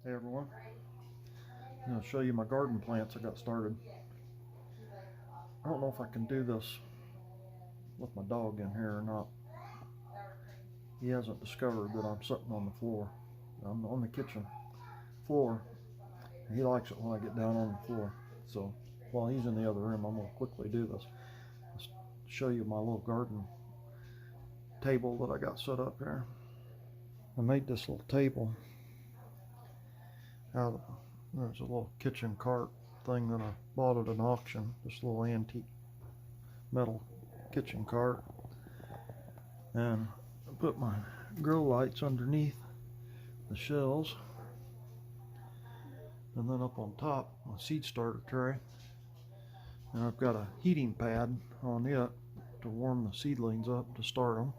Hey everyone, I'm going to show you my garden plants I got started. I don't know if I can do this with my dog in here or not. He hasn't discovered that I'm sitting on the floor. I'm on the kitchen floor. He likes it when I get down on the floor. So while he's in the other room, I'm going to quickly do this. Let's show you my little garden table that I got set up here. I made this little table out of, there's a little kitchen cart thing that I bought at an auction, this little antique metal kitchen cart, and I put my grow lights underneath the shelves, and then up on top my seed starter tray, and I've got a heating pad on it to warm the seedlings up to start them.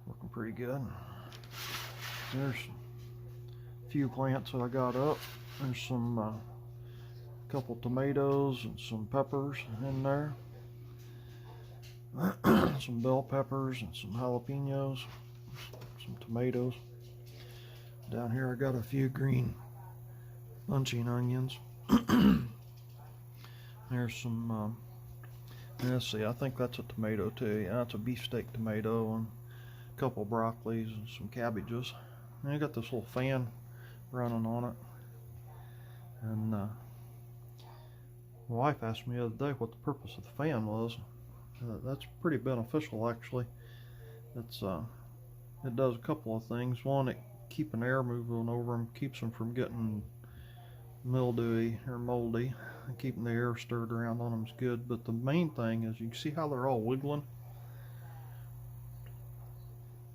Looking pretty good. There's a few plants that I got up. There's some couple tomatoes and some peppers in there. Some bell peppers and some jalapenos, some tomatoes. Down here I got a few green bunching onions. There's some, let's see, I think that's a tomato too. Yeah, that's a beefsteak tomato, and a couple broccolis and some cabbages. And I got this little fan running on it. And my wife asked me the other day what the purpose of the fan was. That's pretty beneficial actually. It does a couple of things. One, it keeps air moving over them, keeps them from getting mildewy or moldy, and keeping the air stirred around on them is good. But the main thing is, you can see how they're all wiggling.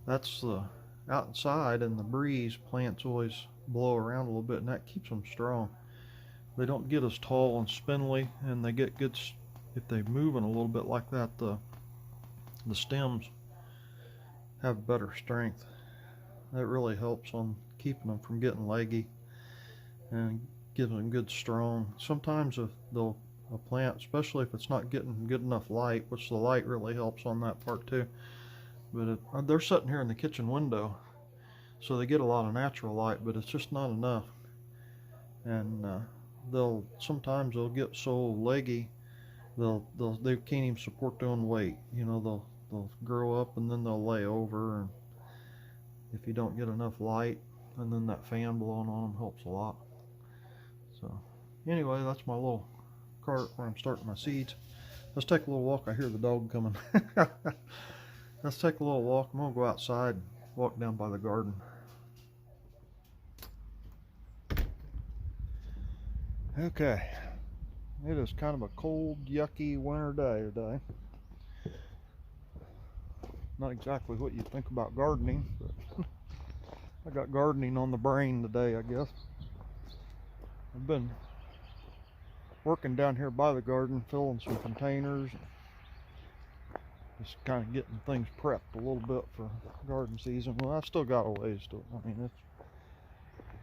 That's the outside, and the breeze, plants always blow around a little bit, and that keeps them strong. They don't get as tall and spindly, and they get good. If they're moving a little bit like that, the stems have better strength. That really helps on keeping them from getting leggy and gives them good strong. Sometimes if a plant, especially if it's not getting good enough light, which the light really helps on that part too, but they're sitting here in the kitchen window, so they get a lot of natural light, but it's just not enough. And sometimes they'll get so leggy they can't even support their own weight. You know, they'll grow up and then they'll lay over, and if you don't get enough light, and then that fan blowing on them helps a lot. So anyway, that's my little cart where I'm starting my seeds. Let's take a little walk. I hear the dog coming. Let's take a little walk. I'm gonna go outside and walk down by the garden. Okay, it is kind of a cold, yucky winter day today. Not exactly what you think about gardening, but I got gardening on the brain today, I guess. I've been working down here by the garden, filling some containers, just kind of getting things prepped a little bit for garden season. Well, I've still got a ways to, I mean,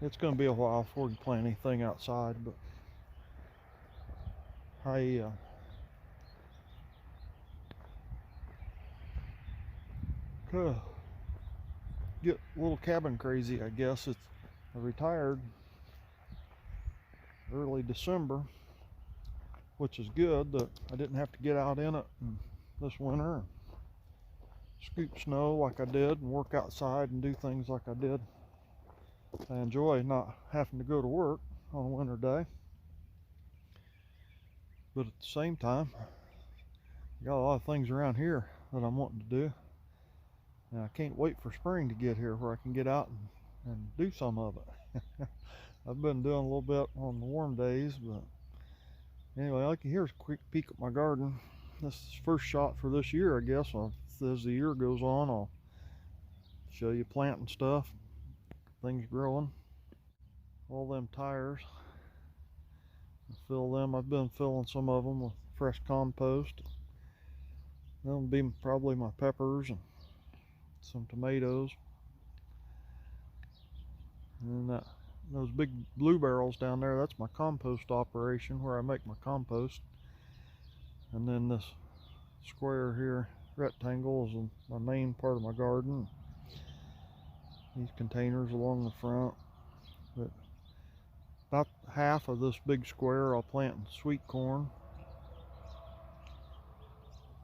it's going to be a while before we plant anything outside, but I get a little cabin crazy, I guess. I retired early December, which is good that I didn't have to get out in it this winter and scoop snow like I did and work outside and do things like I did. I enjoy not having to go to work on a winter day, but at the same time, I got a lot of things around here that I'm wanting to do, and I can't wait for spring to get here where I can get out and do some of it. I've been doing a little bit on the warm days, but anyway, here's a quick peek at my garden. This is the first shot for this year, I guess. As the year goes on, I'll show you planting stuff, things growing. All them tires, fill them. I've been filling some of them with fresh compost. That'll be probably my peppers and some tomatoes. And then those big blue barrels down there, that's my compost operation where I make my compost. And then this square here, rectangle, is my main part of my garden. These containers along the front. But about half of this big square I'll plant sweet corn.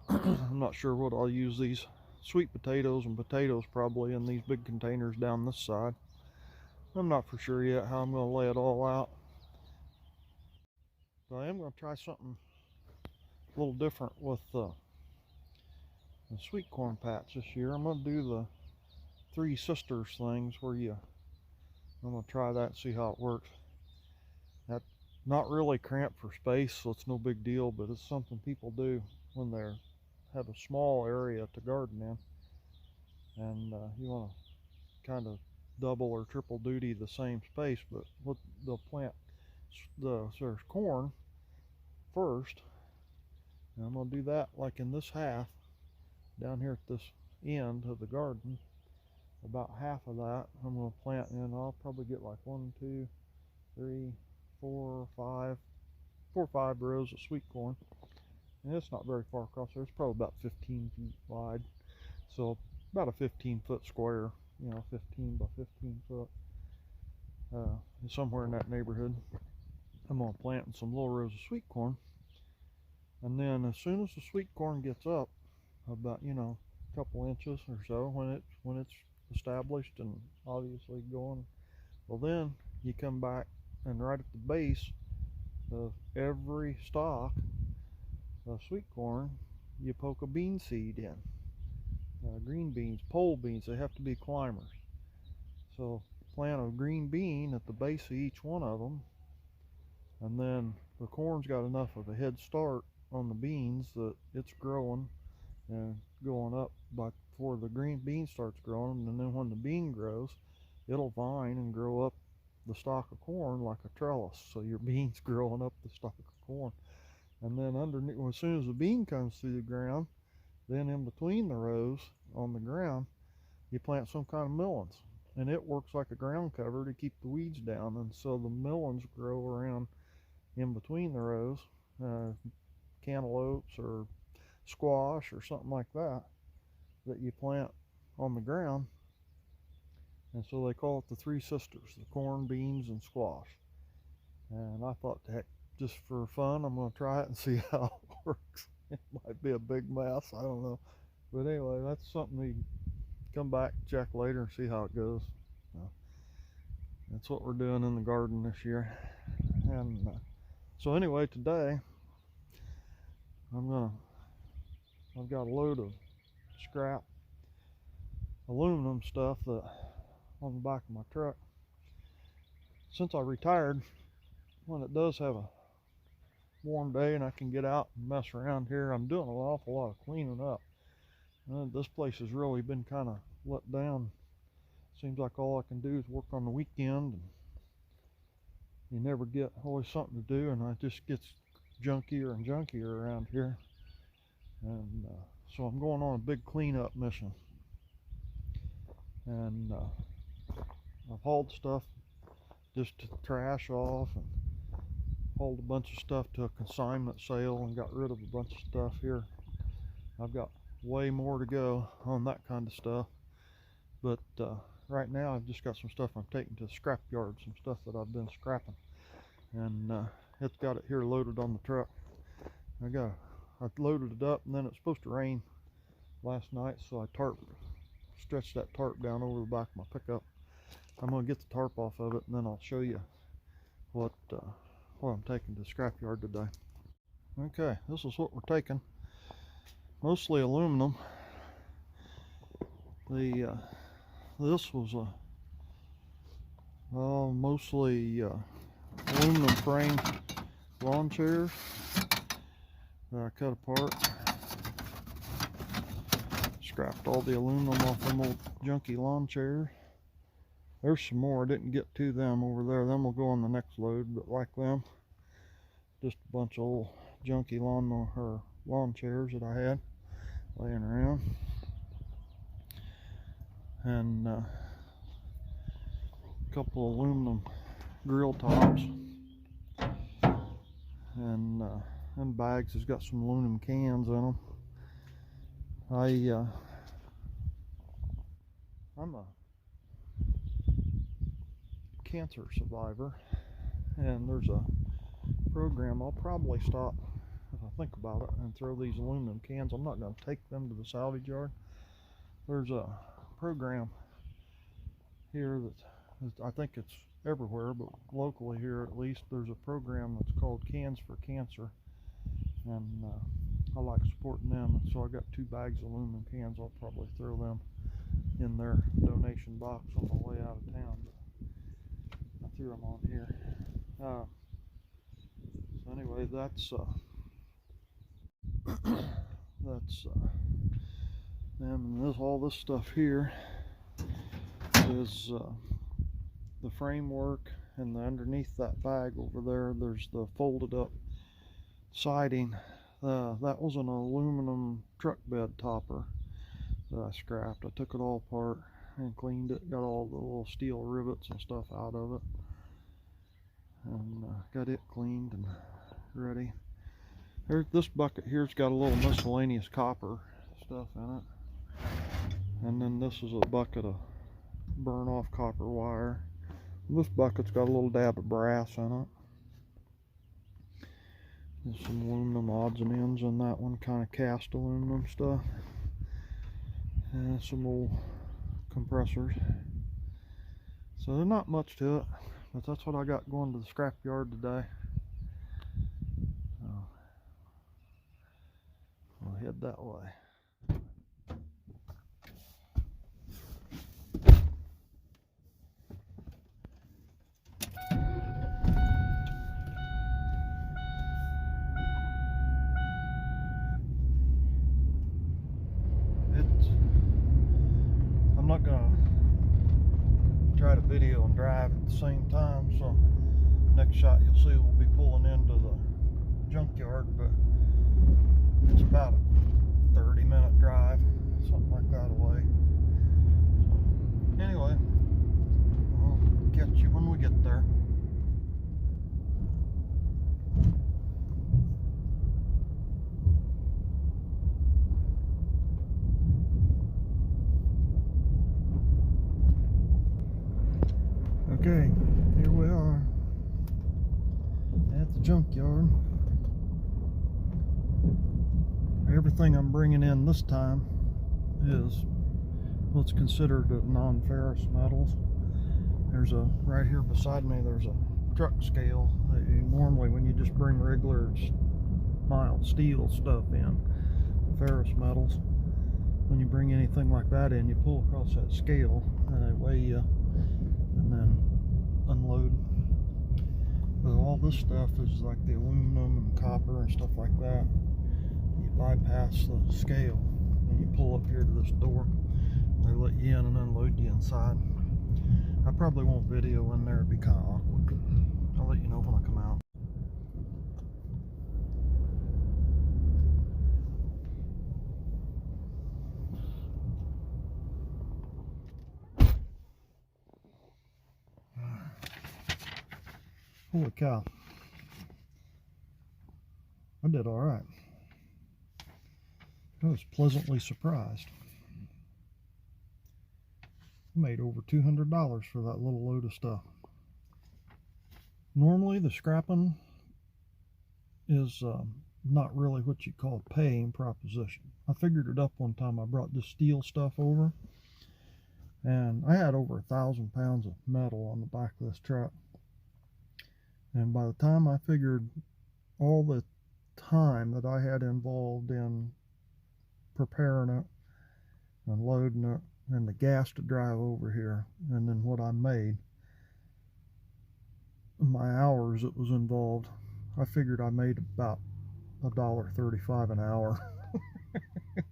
I'm not sure what I'll use these sweet potatoes and potatoes probably in these big containers down this side. I'm not for sure yet how I'm going to lay it all out. But I am going to try something a little different with the sweet corn patch this year. I'm going to do the Three Sisters things where I'm going to try that and see how it works. That's not really cramped for space, so it's no big deal, but it's something people do when they have a small area to garden in, and you want to kind of double or triple duty the same space. But they'll plant there's corn first, and I'm going to do that like in this half down here at this end of the garden. About half of that I'm going to plant in. I'll probably get like 1, 2, 3, 4, 5, 4 or 5 rows of sweet corn, and it's not very far across there. It's probably about 15 feet wide, so about a 15-foot square, 15 by 15 foot, somewhere in that neighborhood. I'm going to plant in some little rows of sweet corn, and then as soon as the sweet corn gets up about a couple inches or so, when it's established and obviously going, well, then you come back and right at the base of every stalk of sweet corn you poke a bean seed in. Green beans, pole beans, they have to be climbers. So plant a green bean at the base of each one of them, and then the corn's got enough of a head start on the beans that it's growing and going up before the green bean starts growing, and then when the bean grows, it'll vine and grow up the stalk of corn like a trellis. So your bean's growing up the stalk of corn, and then underneath, as soon as the bean comes through the ground, then in between the rows on the ground, you plant some kind of melons, and it works like a ground cover to keep the weeds down. And so the melons grow around in between the rows, cantaloupes or squash or something like that you plant on the ground. And so they call it the Three Sisters, the corn, beans, and squash. And I thought, heck, just for fun, I'm going to try it and see how it works. It might be a big mess, I don't know. But anyway, that's something we come back, check later, and see how it goes. That's what we're doing in the garden this year. And so anyway, today I've got a load of scrap aluminum stuff that on the back of my truck. Since I retired, when it does have a warm day and I can get out and mess around here, I'm doing an awful lot of cleaning up. This place has really been kind of let down. Seems like all I can do is work on the weekend, and you never get always something to do, and it just gets junkier and junkier around here. And so I'm going on a big cleanup mission, and I've hauled stuff just to trash off, and hauled a bunch of stuff to a consignment sale and got rid of a bunch of stuff here. I've got way more to go on that kind of stuff, but right now I've just got some stuff I'm taking to the scrap yard, some stuff that I've been scrapping, and it's got it here loaded on the truck. I loaded it up, and then it's supposed to rain last night, so I stretched that tarp down over the back of my pickup. I'm going to get the tarp off of it, and then I'll show you what I'm taking to the scrap yard today. Okay, this is what we're taking. Mostly aluminum. This was mostly aluminum frame lawn chairs that I cut apart. Scrapped all the aluminum off them old junky lawn chairs. There's some more. I didn't get to them over there. Them will go on the next load, but like them, just a bunch of old junky lawn chairs that I had laying around. And a couple of aluminum grill tops, and them bags has got some aluminum cans in them. I'm a cancer survivor, and there's a program. I'll probably stop if I think about it and throw these aluminum cans. I'm not going to take them to the salvage yard. There's a program here that I think it's everywhere, but locally here at least, there's a program that's called Cans for Cancer, and I like supporting them. And so I got 2 bags of aluminum cans. I'll probably throw them in their donation box on my way out of town, but I threw them on here. So anyway, that's that's and this, all this stuff here is the framework, and underneath that bag over there, there's the folded up siding. That was an aluminum truck bed topper that I scrapped. I took it all apart and cleaned it, got all the little steel rivets and stuff out of it, and got it cleaned and ready. This bucket here's got a little miscellaneous copper stuff in it, and then this is a bucket of burn off copper wire. This bucket's got a little dab of brass in it. There's some aluminum odds and ends in that one, kind of cast aluminum stuff, and some old compressors. So there's not much to it, but that's what I got going to the scrap yard today. So we'll head that way. I'm not gonna try to video and drive at the same time, so next shot you'll see we'll be pulling into the junkyard, but it's about a 30-minute drive, something like that away. So anyway, I'll catch you when we get there. Okay, here we are at the junkyard. Everything I'm bringing in this time is what's considered non-ferrous metals. There's right here beside me, there's a truck scale. Normally when you just bring regular mild steel stuff in, ferrous metals, when you bring anything like that in, you pull across that scale and they weigh you and then unload. But all this stuff is like the aluminum and copper and stuff like that. You bypass the scale and you pull up here to this door. They let you in and unload you inside. I probably won't video in there, it'd be kind of awkward. I'll let you know when I come out. Holy cow. I did all right. I was pleasantly surprised. I made over $200 for that little load of stuff. Normally the scrapping is not really what you call a paying proposition. I figured it up one time. I brought this steel stuff over, and I had over 1,000 pounds of metal on the back of this truck. And by the time I figured all the time that I had involved in preparing it and loading it and the gas to drive over here, and then what I made, my hours it was involved, I figured I made about $1.35 an hour.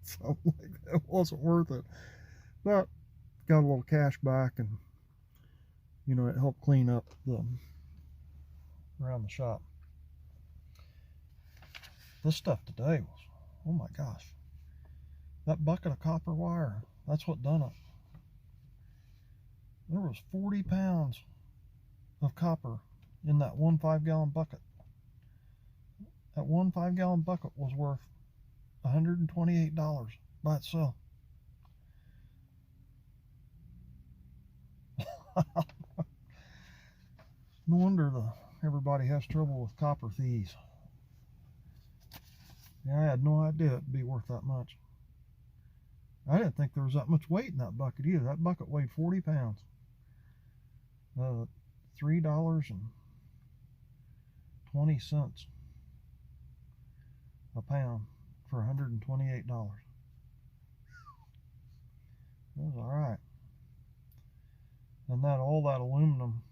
So like, it wasn't worth it, but got a little cash back, and you know, it helped clean up around the shop. This stuff today was, oh my gosh, that bucket of copper wire, that's what done it. There was 40 pounds of copper in that one 5-gallon bucket. That one 5-gallon bucket was worth $128 by itself. No wonder everybody has trouble with copper thieves. Yeah, I had no idea it'd be worth that much. I didn't think there was that much weight in that bucket either. That bucket weighed 40 pounds. $3.20 a pound for $128. That was alright. And all that aluminum,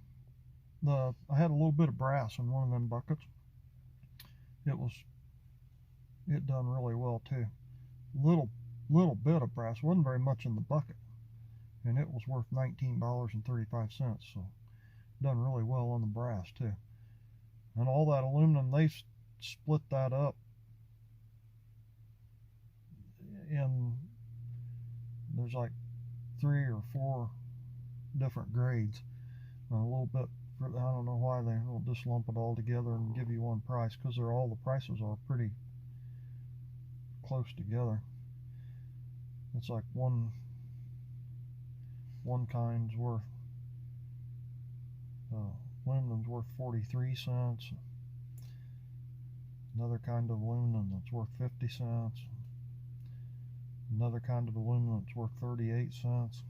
I had a little bit of brass in one of them buckets. It done really well too. Little bit of brass, wasn't very much in the bucket, and it was worth $19.35. So done really well on the brass too. And all that aluminum, they split that up in, there's like 3 or 4 different grades. And a little bit, I don't know why they don't just lump it all together and give you one price, because all the prices are pretty close together. It's like one kind's worth, aluminum's worth 43 cents. Another kind of aluminum that's worth 50 cents. Another kind of aluminum that's worth 38 cents.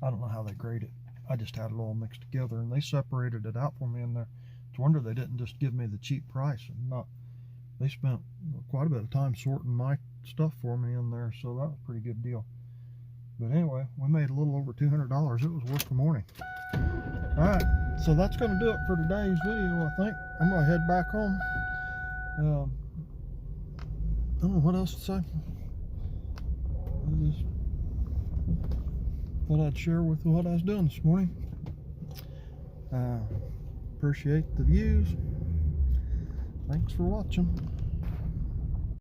I don't know how they grade it. I just had it all mixed together, and they separated it out for me in there. It's a wonder they didn't just give me the cheap price. They spent quite a bit of time sorting my stuff for me in there, so that was a pretty good deal. But anyway, we made a little over $200. It was worth the morning. Alright, so that's going to do it for today's video, I think. I'm going to head back home. I don't know what else to say. I just thought I'd share with you what I was doing this morning. Appreciate the views. Thanks for watching.